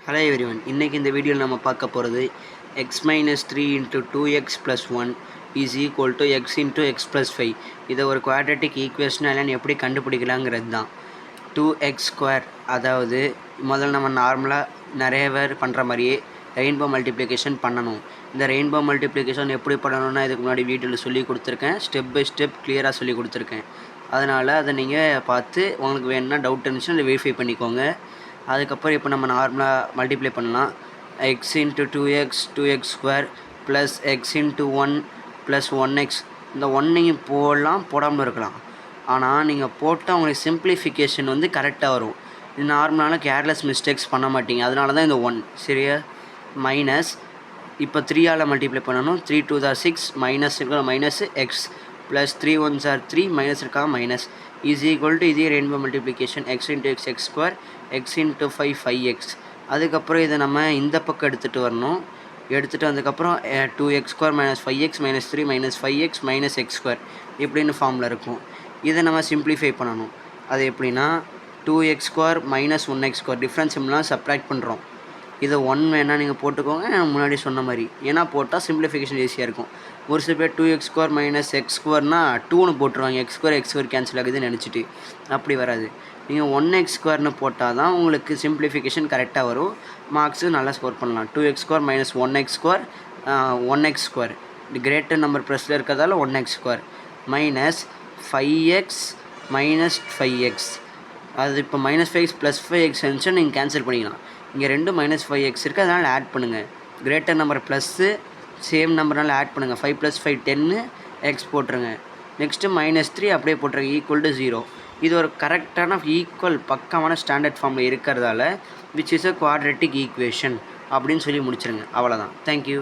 Hello everyone, இன்றைக்கி இந்த வீடியோவில் நம்ம பார்க்க போகிறது X minus 3 into 2x plus 1 is equal to X into X plus 5. இதை ஒரு குவாட்ரட்டிக் ஈக்குவேஷன் இல்லைன்னு எப்படி கண்டுபிடிக்கலாங்கிறது தான். 2x ஸ்கொயர், அதாவது முதல்ல நம்ம நார்மலாக நிறைய பேர் பண்ணுற மாதிரியே ரெயின்போ மல்டிப்ளிகேஷன் பண்ணணும். இந்த ரெயின்போ மல்டிப்ளிகேஷன் எப்படி பண்ணணும்னா இதுக்கு முன்னாடி வீடியோவில் சொல்லி கொடுத்துருக்கேன். ஸ்டெப் பை ஸ்டெப் கிளியராக சொல்லி கொடுத்துருக்கேன். அதனால் அதை நீங்கள் பார்த்து உங்களுக்கு வேணும்னா டவுட் இருந்துச்சுன்னா அதை வெரிஃபை பண்ணிக்கோங்க. அதுக்கப்புறம் இப்போ நம்ம நார்மலாக மல்டிப்ளை பண்ணலாம். X into 2x square plus X into 1 plus 1x. இந்த ஒன்னையும் போடலாம், போடாமல் இருக்கலாம். ஆனால் நீங்கள் போட்டால் உங்களுக்கு சிம்பிளிஃபிகேஷன் வந்து கரெக்டாக வரும். இது நார்மலான கேர்லெஸ் மிஸ்டேக்ஸ் பண்ண மாட்டீங்க, அதனால தான் இந்த 1 சரியா. மைனஸ் இப்போ 3ஆல் மல்டிப்ளை பண்ணணும். 3 2 6 மைனஸ் இருக்க மைனஸ் எக்ஸ் ப்ளஸ் 3 1 3 மைனஸ் இருக்காங்க மைனஸ் இஸ் ஈக்குவல் டு இதே rainbow multiplication X into X square X into 5 5x. அதுக்கப்புறம் இதை நம்ம இந்த பக்கம் எடுத்துகிட்டு வரணும். எடுத்துகிட்டு வந்ததுக்கப்புறம் 2x square minus 5x minus 3 minus 5x minus X square இப்படின்னு ஃபார்மில் இருக்கும். இதை நம்ம சிம்பிளிஃபை பண்ணணும். அது எப்படின்னா 2x square minus 1x square difference சிம்லாம் சப்ராக்ட் பண்ணுறோம். இதை 1 வேணால் நீங்கள் போட்டுக்கோங்க, முன்னாடி சொன்ன மாதிரி. ஏன்னா போட்டால் சிம்பிளிஃபிகேஷன் ஈஸியாக இருக்கும். ஒரு சில பேர் 2x ஸ்கொயர் மைனஸ் எக்ஸ் ஸ்கொயர்னால் 2ன்னு போட்டுருவாங்க, எக்ஸ் ஸ்கொயர் கேன்சல் ஆகுதுன்னு நினச்சிட்டு. அப்படி வராது. நீங்கள் 1x ஸ்கொயர்னு போட்டால் தான் உங்களுக்கு சிம்பிளிஃபிகேஷன் கரெக்டாக வரும். மார்க்ஸு நல்லா ஸ்கோர் பண்ணலாம். 2x square minus 1x square 1x square greater number ப்ளஸில் இருக்கிறதால 1x square minus 5x minus 5x. அது இப்போ மைனஸ் 5x ப்ளஸ் 5x இருந்துச்சுன்னா நீங்கள் கேன்சல் பண்ணிக்கலாம். இங்கே 2 மைனஸ் 5x இருக்குது, அதனால் ஆட் பண்ணுங்கள். கிரேட்டர் நம்பர் ப்ளஸ்ஸு சேம் நம்பர்னால ஆட் பண்ணுங்கள். 5 + 5 10 எக்ஸ் போட்டுருங்க. நெக்ஸ்ட்டு -3 அப்படியே போட்டுருங்க ஈக்குவல் டு 0. இது ஒரு கரெக்டான ஈக்குவல் பக்கமான ஸ்டாண்டர்ட் ஃபார்மில் இருக்கிறதால which is a quadratic equation அப்படின்னு சொல்லி முடிச்சிருங்க. அவ்வளோதான். தேங்க்யூ.